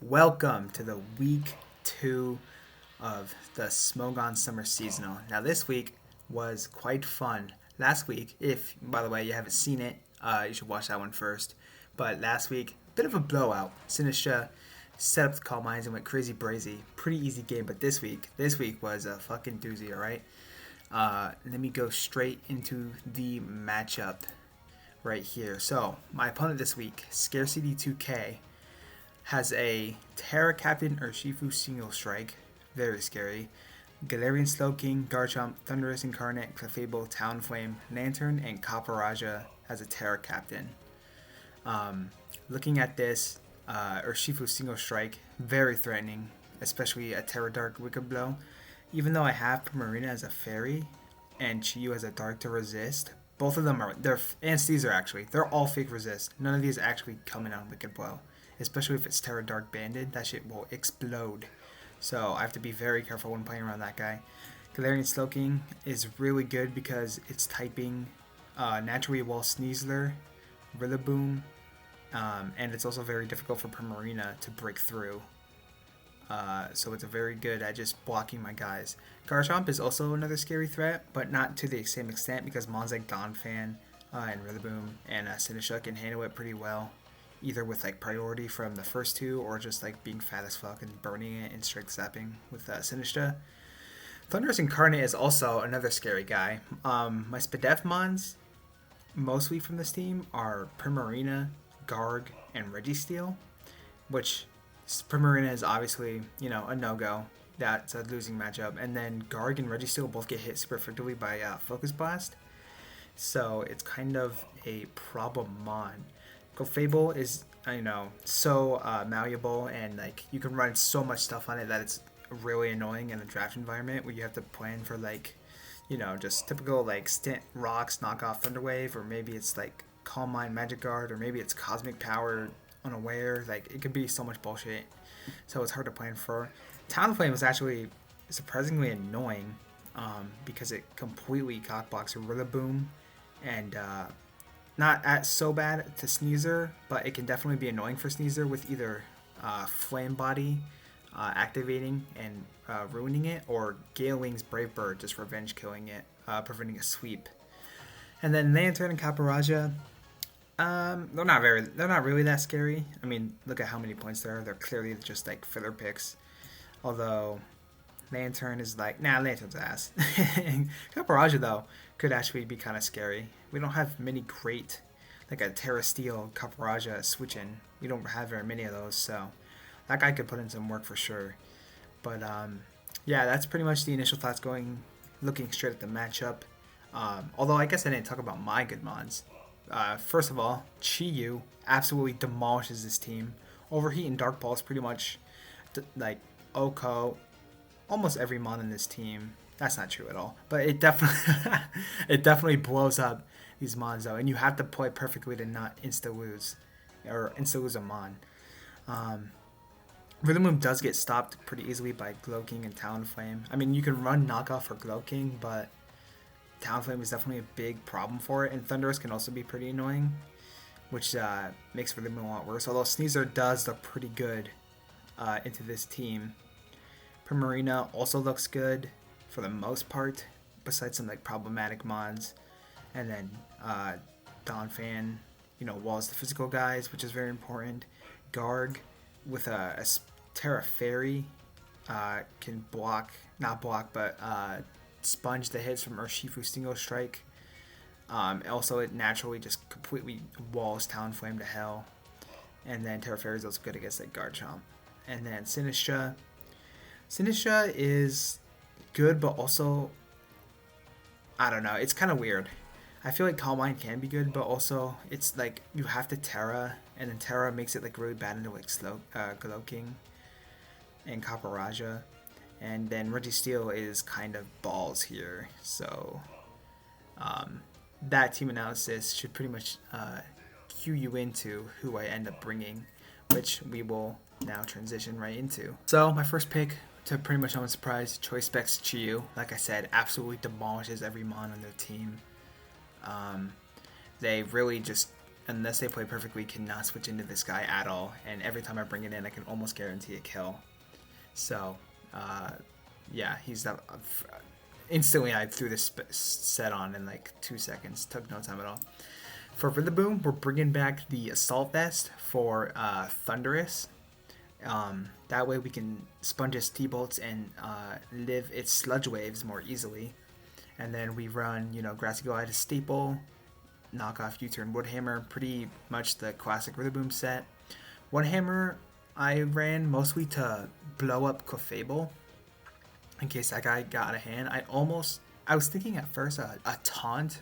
Welcome to the week 2 of the Smogon Summer Seasonal. Now, this week was quite fun. Last week, if by the way you haven't seen it, you should watch that one first. But last week, bit of a blowout. Sinistra set up the call mines and went crazy brazy. Pretty easy game. But this week was a fucking doozy. All right. Let me go straight into the matchup right here. So my opponent this week, Scarcity 2K, has a Terra Captain Urshifu Single Strike, very scary. Galarian Slowking, Garchomp, Thunderous Incarnate, Clefable, Talonflame, Lantern, and Caparaja as a Terra Captain. Looking at this, Urshifu Single Strike, very threatening, especially a Terra Dark Wicked Blow. Even though I have Primarina as a fairy and Chiyu as a Dark to resist, both of them and Caesar actually, they're all fake resist. None of these actually come in on Wicked Blow. Especially if it's Terra Dark Banded, that shit will explode. So I have to be very careful when playing around that guy. Galarian Slowking is really good because it's typing Naturally Wall Sneasler, Rillaboom, and it's also very difficult for Primarina to break through. So it's a very good at just blocking my guys. Garchomp is also another scary threat, but not to the same extent because mons like Donphan and Rillaboom and Sinistra can handle it pretty well. Either with like priority from the first two or just like being fat as fuck and burning it and strike zapping with Sinistra. Thunderous Incarnate is also another scary guy. My Spadef mons, mostly from this team, are Primarina, Garg, and Registeel, which Primarina is obviously, a no-go. That's a losing matchup. And then Garg and Registeel both get hit super effectively by Focus Blast. So it's kind of a problem mon. Clefable is, so malleable and like you can run so much stuff on it that it's really annoying in a draft environment where you have to plan for just typical like stint rocks, knockoff Thunderwave, or maybe it's like Calm Mind Magic Guard, or maybe it's Cosmic Power unaware. Like it could be so much bullshit, so it's hard to plan for. Talonflame is actually surprisingly annoying because it completely cockblocks a Rillaboom and not so bad to Sneasler, but it can definitely be annoying for Sneasler with either Flame Body activating and ruining it, or Gale Wing's Brave Bird just revenge killing it, preventing a sweep. And then Lantern and Caparaja, they're not really that scary. I mean, look at how many points there are. They're clearly just like filler picks. Although Lantern is like, Lantern's ass. Caparaja though could actually be kind of scary. We don't have many great, like a Terra Steel Caparaja switch-in. We don't have very many of those, so that guy could put in some work for sure. But that's pretty much the initial thoughts looking straight at the matchup. Although I guess I didn't talk about my good mons. First of all, Chiyu absolutely demolishes this team. Overheat and Dark Ball is pretty much like Oko, almost every mon in this team. That's not true at all, but it definitely blows up these mons though, and you have to play perfectly to not insta lose a mon. Rillaboom does get stopped pretty easily by Glowking and Talonflame. I mean, you can run knockoff for Glowking, but Talonflame is definitely a big problem for it, and Thunderous can also be pretty annoying, which makes Rillaboom a lot worse. Although Sneasler does look pretty good into this team. Primarina also looks good for the most part, besides some like problematic mons. And then Donphan, walls the physical guys, which is very important. Garg with a Terra Fairy can sponge the hits from Urshifu Single Strike. Also, it naturally just completely walls Talonflame to hell. And then Terra Fairy is also good against like Garchomp. And then Sinistra. Sinistra is good, but also, I don't know, it's kind of weird. I feel like Calm Mind can be good, but also it's like you have to Terra, and then Terra makes it like really bad into like Glowking and Caparaja, and then Registeel is kind of balls here. So that team analysis should pretty much cue you into who I end up bringing, which we will now transition right into. So my first pick, to pretty much no one's surprise, Choice Specs Chiyu. Like I said, absolutely demolishes every mon on their team. They really just unless they play perfectly, cannot switch into this guy at all. And every time I bring it in, I can almost guarantee a kill. So, yeah, he's that. Instantly, I threw this set on in like 2 seconds. Took no time at all. For Rillaboom, we're bringing back the Assault Vest for Thunderous. That way we can sponge its T-Bolts and live its Sludge Waves more easily. And then we run, Grassy Glide Staple, knockoff U-Turn Woodhammer, pretty much the classic Rillaboom set. Woodhammer I ran mostly to blow up Clefable in case that guy got out of hand. I was thinking at first a taunt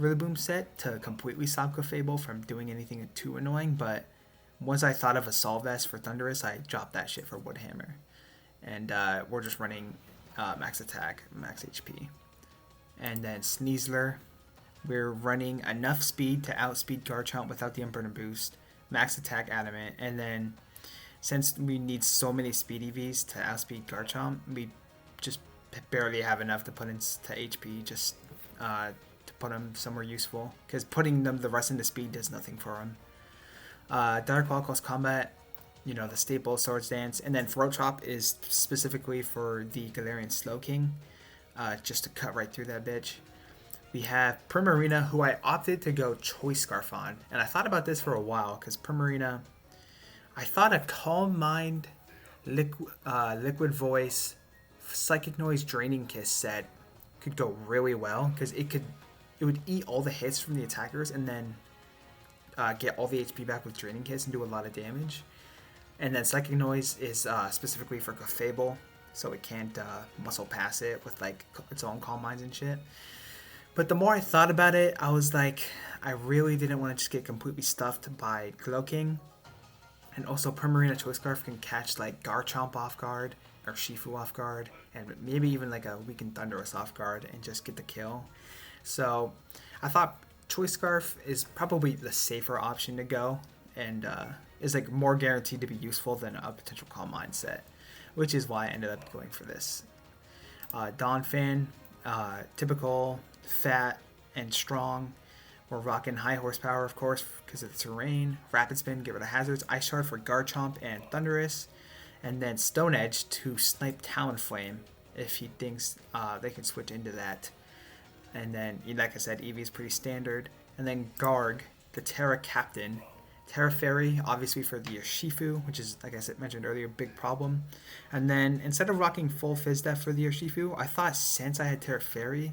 Rillaboom set to completely stop Clefable from doing anything too annoying, but once I thought of Assault Vest for Thunderous, I dropped that shit for Woodhammer. And we're just running max attack, max HP. And then Sneasler, we're running enough speed to outspeed Garchomp without the Unburden boost, max attack Adamant, and then since we need so many speed EVs to outspeed Garchomp, we just barely have enough to put into HP, just to put him somewhere useful, because putting them the rest into speed does nothing for him. Dark Claw Close Combat, the staple Swords Dance, and then Throat Chop is specifically for the Galarian Slowking, just to cut right through that bitch. We have Primarina, who I opted to go Choice Scarf on, and I thought about this for a while, because Primarina, I thought a Calm Mind, Liquid Voice, Psychic Noise, Draining Kiss set could go really well, because it would eat all the hits from the attackers and then get all the HP back with Draining Kiss and do a lot of damage. And then Psychic Noise is specifically for Clefable, so it can't muscle pass it with like its own Calm Minds and shit. But the more I thought about it, I was like, I really didn't want to just get completely stuffed by Cloaking. And also Primarina Choice Scarf can catch like Garchomp off guard or Shifu off guard, and maybe even like a weakened Thunderous off guard and just get the kill. So I thought Choice Scarf is probably the safer option to go, and is like more guaranteed to be useful than a potential Calm Mind set, which is why I ended up going for this. Donphan, typical, fat and strong. We're rocking high horsepower, of course, because of the terrain. Rapid Spin, get rid of hazards. Ice Shard for Garchomp and Thunderous. And then Stone Edge to snipe Talonflame if he thinks they can switch into that. And then, like I said, Eevee is pretty standard. And then Garg, the Terra Captain. Terra Fairy, obviously for the Urshifu, which is, like I said, mentioned earlier, a big problem. And then, instead of rocking full Fizz Def for the Urshifu, I thought since I had Terra Fairy,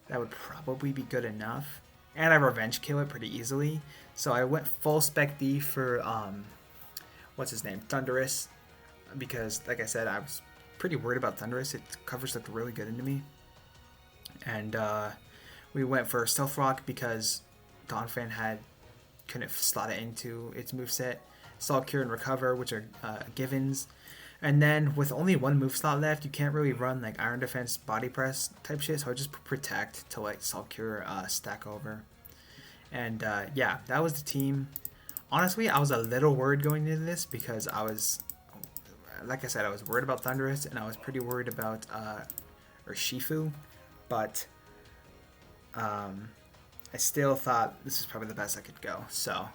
that would probably be good enough. And I Revenge Kill it pretty easily. So I went full Spec D for, what's his name, Thunderous. Because, like I said, I was pretty worried about Thunderous. Its coverage looked really good into me. And we went for Stealth Rock because Donphan couldn't slot it into its moveset. Salt Cure and Recover, which are givens. And then with only one move slot left, you can't really run like Iron Defense, Body Press type shit. So I just Protect to like Salt Cure stack over. And yeah, that was the team. Honestly, I was a little worried going into this because I was, like I said, I was worried about Thunderous and I was pretty worried about Urshifu. But I still thought this was probably the best I could go. So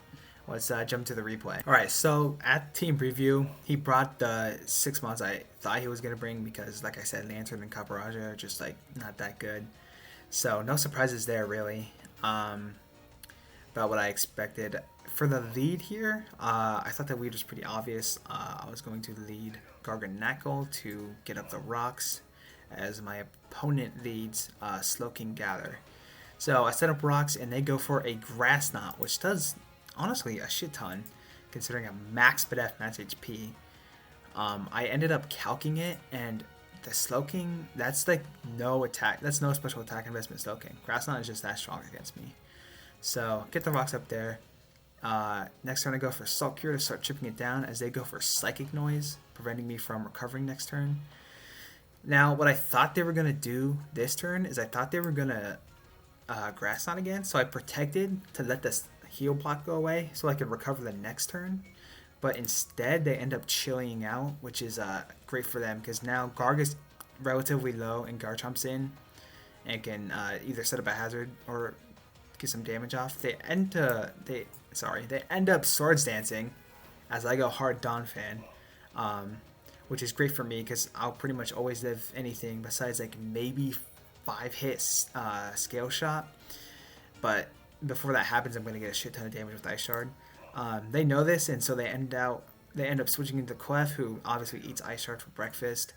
let's jump to the replay. Alright, so at team preview, he brought the 6 months I thought he was going to bring because, like I said, Lantern and Caparaja are just like not that good. So no surprises there really. About what I expected. For the lead here, I thought the lead was pretty obvious. I was going to lead Garganacl to get up the rocks as my opponent leads Slowking Gather. So I set up rocks and they go for a Grass Knot, which does honestly a shit ton considering a max BDF max HP. I ended up calking it, and the Slowking, that's like no attack, that's no special attack investment Slowking. Grass Knot is just that strong against me. So get the rocks up there. Next turn I go for Salt Cure to start chipping it down as they go for Psychic Noise, preventing me from recovering next turn. Now what I thought they were going to do this turn is I thought they were going to Grass Knot again, so I protected to let this heal block go away so I could recover the next turn. But instead they end up chilling out, which is great for them because now Garg is relatively low and Garchomp's in and can either set up a hazard or get some damage off. They end up swords dancing as I go hard Donphan, um, which is great for me because I'll pretty much always live anything besides like maybe 5 hits scale shot. But before that happens, I'm gonna get a shit ton of damage with Ice Shard. They know this, and so they end up switching into Clef, who obviously eats Ice Shard for breakfast.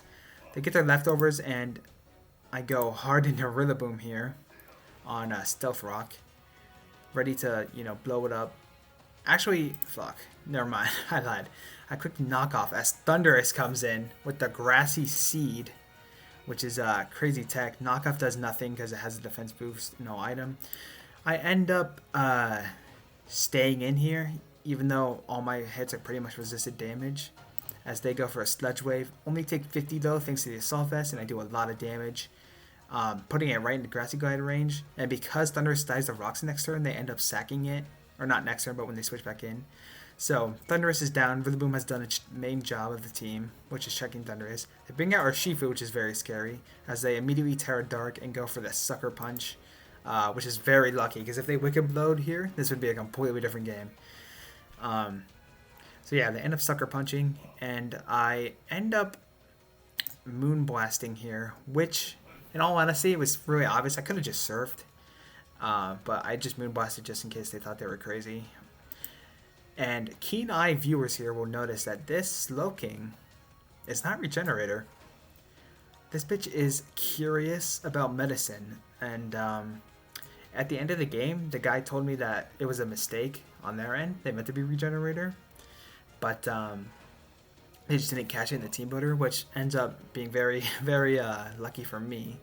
They get their leftovers, and I go hard into Rillaboom here on Stealth Rock, ready to blow it up. Actually, fuck, never mind. I lied. I quick knockoff as Thundurus comes in with the Grassy Seed, which is crazy tech. Knockoff does nothing because it has a defense boost, no item. I end up staying in here, even though all my hits are pretty much resisted damage, as they go for a Sludge Wave. Only take 50 though, thanks to the Assault Vest, and I do a lot of damage, putting it right into Grassy Glide range. And because Thundurus dies to Rocks next turn, they end up sacking it, or not next turn, but when they switch back in. So Thundurus is down. Rillaboom has done its main job of the team, which is checking Thundurus. They bring out Urshifu, which is very scary, as they immediately Terra Dark and go for the Sucker Punch, which is very lucky, because if they Wicked Blowed here, this would be a completely different game. So yeah, they end up Sucker Punching, and I end up Moon Blasting here, which, in all honesty, it was really obvious. I could have just surfed, but I just Moon Blasted just in case they thought they were crazy. And keen eye viewers here will notice that this Slowking is not Regenerator. This bitch is curious about medicine, and at the end of the game, the guy told me that it was a mistake on their end. They meant to be Regenerator, but they just didn't catch it in the team builder, which ends up being very, very lucky for me,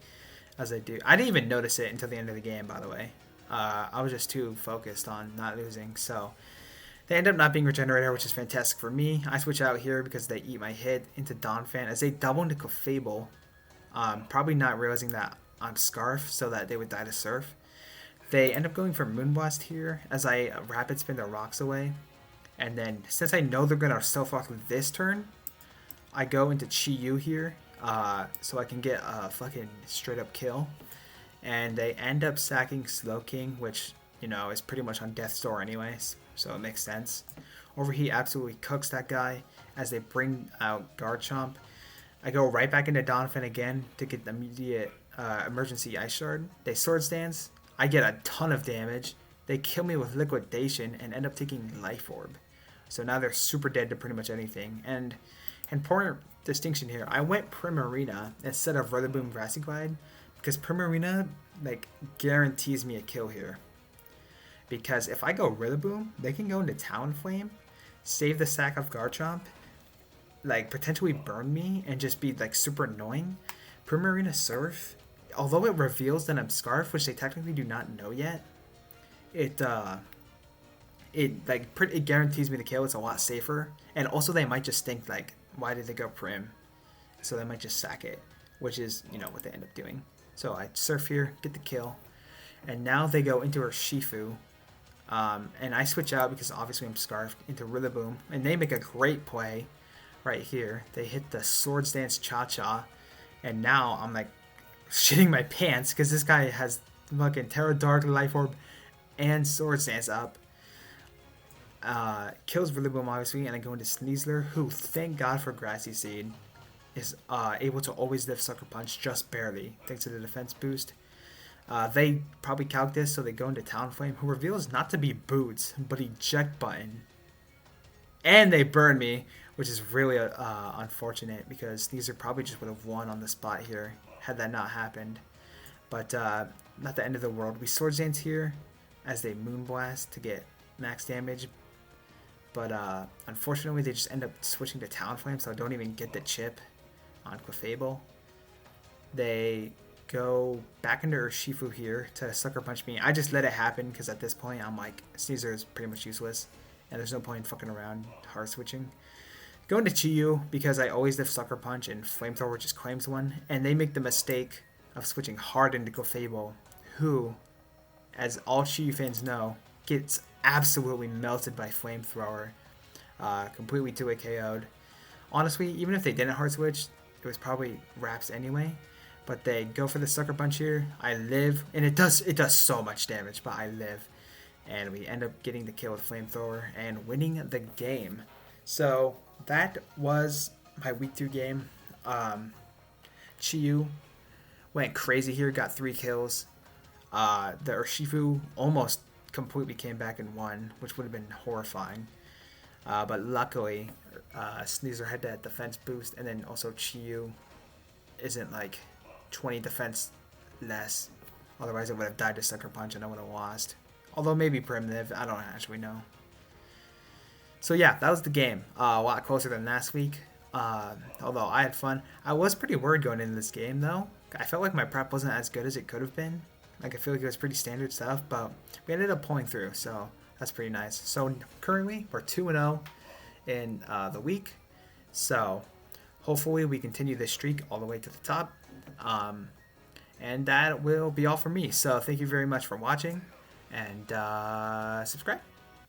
as I didn't even notice it until the end of the game, by the way. I was just too focused on not losing, so they end up not being Regenerator, which is fantastic for me. I switch out here because they eat my hit into Donphan as they double into Clefable, probably not realizing that I'm Scarf, so that they would die to Surf. They end up going for Moonblast here as I Rapid Spin their rocks away. And then, since I know they're going to Stealth Rock this turn, I go into Chi-Yu here, so I can get a fucking straight up kill. And they end up sacking Slowking, which, is pretty much on death's door anyways, so it makes sense. Overheat absolutely cooks that guy as they bring out Garchomp. I go right back into Donphan again to get the immediate emergency Ice Shard. They Swords Dance. I get a ton of damage. They kill me with Liquidation and end up taking Life Orb. So now they're super dead to pretty much anything. And important distinction here, I went Primarina instead of Rillaboom Grassy Glide because Primarina guarantees me a kill here. Because if I go Rillaboom, they can go into Talonflame, save the sack of Garchomp, potentially burn me and just be super annoying. Primarina Surf, although it reveals that I'm Scarf, which they technically do not know yet, it guarantees me the kill. It's a lot safer, and also they might just think why did they go Prim? So they might just sack it, which is what they end up doing. So I Surf here, get the kill, and now they go into Urshifu, and I switch out because obviously I'm Scarfed into Rillaboom, and they make a great play right here. They hit the Swords Dance Cha-Cha, and now I'm shitting my pants because this guy has fucking Terra Dark, Life Orb, and Swords Dance up. Kills Rillaboom obviously, and I go into Sneasler, who, thank God for Grassy Seed, is able to always live Sucker Punch just barely thanks to the defense boost. They probably calc this, so they go into Talonflame, who reveals not to be Boots, but Eject Button. And they burn me, which is really unfortunate because Sneasler probably just would have won on the spot here had that not happened. But not the end of the world. We Swords Dance here as they Moonblast to get max damage. But unfortunately, they just end up switching to Talonflame, so I don't even get the chip on Clefable. They go back into Urshifu here to Sucker Punch me. I just let it happen because at this point, I'm Sneasler is pretty much useless, and there's no point in fucking around hard switching. Go into Chi-Yu because I always live Sucker Punch and Flamethrower just claims one, and they make the mistake of switching hard into Clefable, who, as all Chi-Yu fans know, gets absolutely melted by Flamethrower, completely 2-hit KO'd. Honestly, even if they didn't hard switch, it was probably Wraps anyway, But they go for the sucker punch here. I live, and it does so much damage, but I live. And we end up getting the kill with flamethrower and winning the game. So that was my week 2 game. Chiyu went crazy here, got 3 kills. The Urshifu almost completely came back and won, which would have been horrifying. But luckily, Sneasel had that defense boost, and then also Chiyu isn't like 20 defense less. Otherwise, it would have died to Sucker Punch and I would have lost. Although maybe Primitive, I don't actually know. So yeah, that was the game. A lot closer than last week. Although I had fun. I was pretty worried going into this game though. I felt like my prep wasn't as good as it could have been. Like I feel like it was pretty standard stuff, but we ended up pulling through, so that's pretty nice. So currently we're 2-0 in the week. So hopefully we continue this streak all the way to the top. And that will be all for me. So thank you very much for watching, and subscribe.